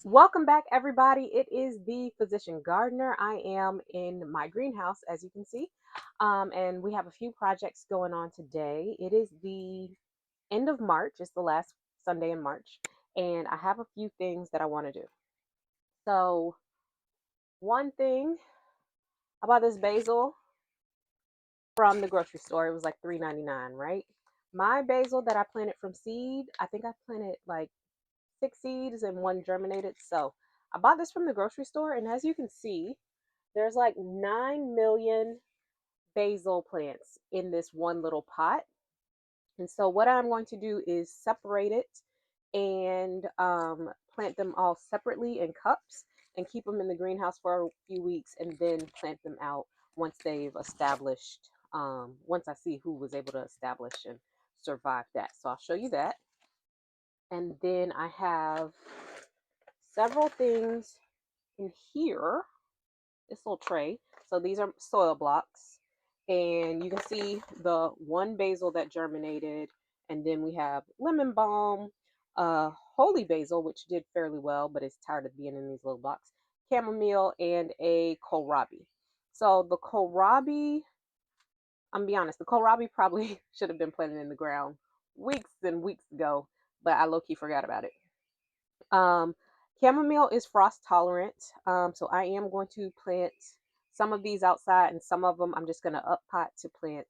Welcome back, everybody. It is the Physician Gardener. I am in my greenhouse, as you can see, and we have a few projects going on today. It is the end of March, it's the last Sunday in March, and I have a few things that I want to do. So, one thing about this basil from the grocery store, it was like $3.99, right? My basil that I planted from seed, I think I planted like 6 seeds and one germinated. So, I bought this from the grocery store, and as you can see, there's like 9 million basil plants in this one little pot. And so what I'm going to do is separate it and plant them all separately in cups and keep them in the greenhouse for a few weeks and then plant them out once they've established, once I see who was able to establish and survive that. So I'll show you that. And then I have several things in here, this little tray. So these are soil blocks, and you can see the one basil that germinated, and then we have lemon balm, holy basil, which did fairly well, but it's tired of being in these little blocks, chamomile, and a kohlrabi. So the kohlrabi, I'm gonna be honest, the kohlrabi probably should have been planted in the ground weeks and weeks ago, but I low-key forgot about it. Um, Chamomile is frost tolerant, so I am going to plant some of these outside, and some of them I'm just going to up pot to plant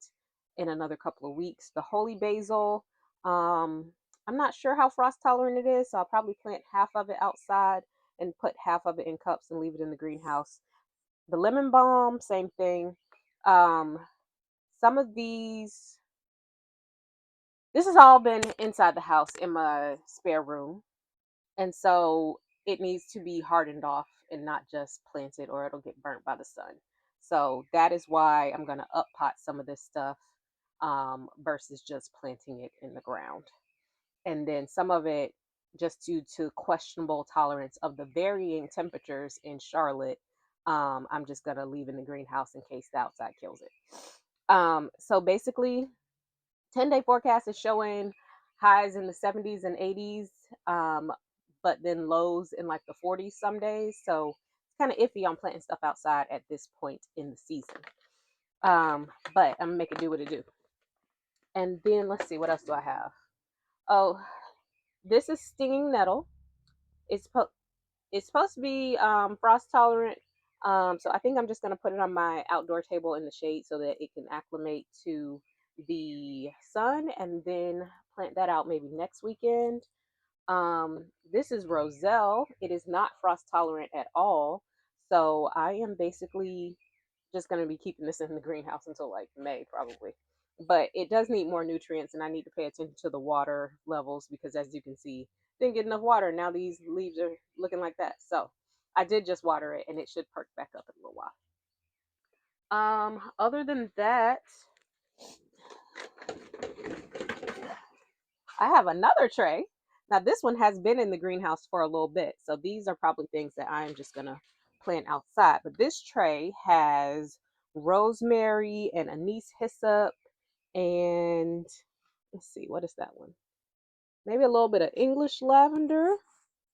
in another couple of weeks. The holy basil, I'm not sure how frost tolerant it is, so I'll probably plant half of it outside and put half of it in cups and leave it in the greenhouse. The lemon balm, same thing. Um, some of these, this has all been inside the house in my spare room. And so it needs to be hardened off and not just planted or it'll get burnt by the sun. So that is why I'm going to up pot some of this stuff versus just planting it in the ground. And then some of it, just due to questionable tolerance of the varying temperatures in Charlotte, I'm just going to leave in the greenhouse in case the outside kills it. So basically, 10-day forecast is showing highs in the 70s and 80s, but then lows in like the 40s some days. So it's kind of iffy on planting stuff outside at this point in the season. But I'm gonna make it do what it do. And then let's see, what else do I have? Oh, this is stinging nettle. It's it's supposed to be frost tolerant. So I think I'm just gonna put it on my outdoor table in the shade so that it can acclimate to the sun, and then plant that out maybe next weekend. This is roselle. It is not frost tolerant at all. So I am basically just going to be keeping this in the greenhouse until like May probably. But it does need more nutrients, and I need to pay attention to the water levels because, as you can see, didn't get enough water. Now these leaves are looking like that. So I did just water it, and it should perk back up in a little while. Other than that, I have another tray. Now this one has been in the greenhouse for a little bit, so these are probably things that I'm just gonna plant outside. But this tray has rosemary and anise hyssop, and let's see, what is that one? Maybe a little bit of English lavender.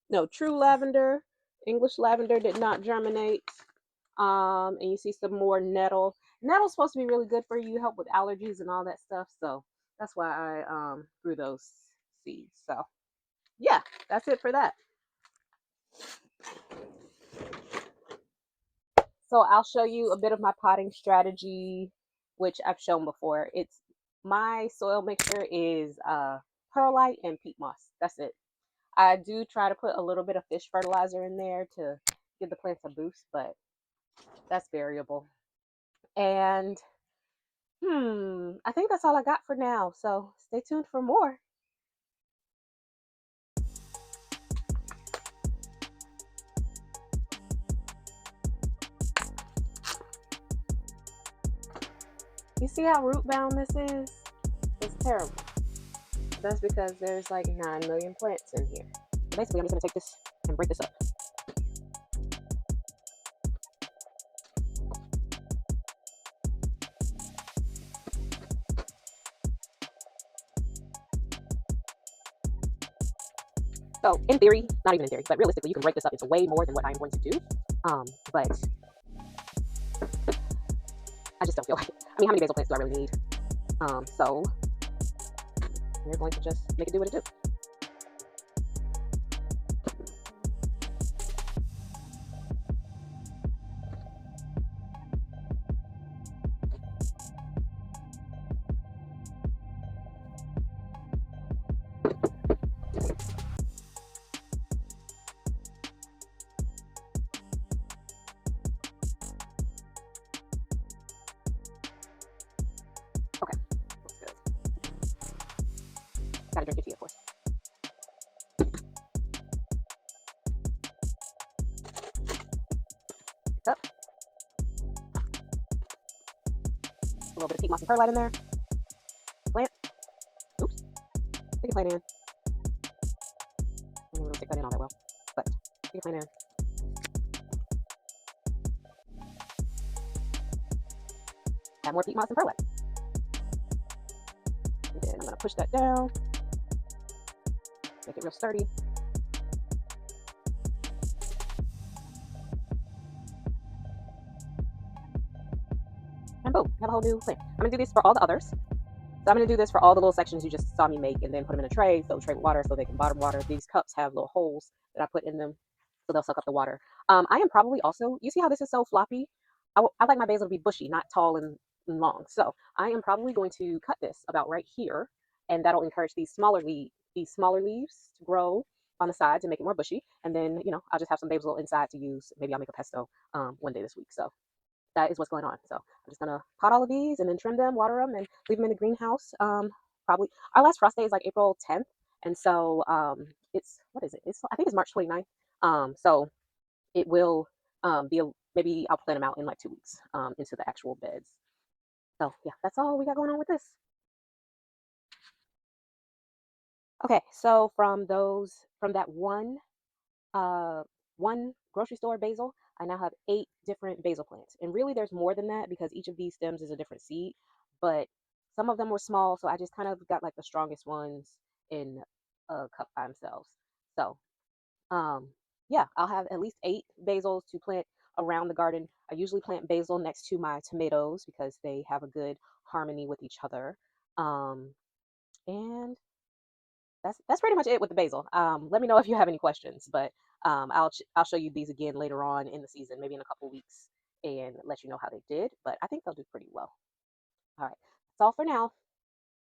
No, true lavender. English lavender did not germinate. And you see some more nettle. Nettle's supposed to be really good for you, help with allergies and all that stuff. So that's why I grew those seeds. So yeah, that's it for that. So I'll show you a bit of my potting strategy, which I've shown before. It's my soil mixture is perlite and peat moss. That's it. I do try to put a little bit of fish fertilizer in there to give the plants a boost, but that's variable. And I think that's all I got for now. So stay tuned for more. You see how root bound this is? It's terrible. That's because there's like 9 million plants in here. Basically, I'm just gonna take this and break this up. So in theory, not even in theory, but realistically, you can break this up into way more than what I'm going to do. But I just don't feel like it. I mean, how many basil plants do I really need? So we're going to just make it do what it do. Okay, that's good. Gotta drink your tea, of course. Up. A little bit of peat moss and perlite in there. Plant. Oops. Stick your plant in. I don't really stick that in all that well, but stick your plant in. Add more peat moss and perlite. And then I'm gonna push that down. Make it real sturdy. And boom, you have a whole new plant. I'm gonna do this for all the others. So I'm going to do this for all the little sections you just saw me make, and then put them in a tray, fill the tray with water so they can bottom water. These cups have little holes that I put in them so they'll suck up the water. I am probably also, you see how this is so floppy? I like my basil to be bushy, not tall and long. So I am probably going to cut this about right here, and that'll encourage these smaller leaves to grow on the sides and make it more bushy. And then, I'll just have some basil inside to use. Maybe I'll make a pesto one day this week. So that is what's going on. So I'm just gonna pot all of these and then trim them, water them, and leave them in the greenhouse. Probably our last frost day is like April 10th, and so it's what is it? I think it's March 29th. So it will maybe I'll plant them out in like 2 weeks into the actual beds. So yeah, that's all we got going on with this. Okay, so from that uh, one grocery store basil, I now have 8 different basil plants. And really, there's more than that because each of these stems is a different seed. But some of them were small, so I just kind of got like the strongest ones in a cup by themselves. So, um, yeah, I'll have at least 8 basils to plant around the garden. I usually plant basil next to my tomatoes because they have a good harmony with each other. Um, and that's pretty much it with the basil. Let me know if you have any questions, but I'll show you these again later on in the season, maybe in a couple weeks, and let you know how they did. But I think they'll do pretty well. All right, that's all for now.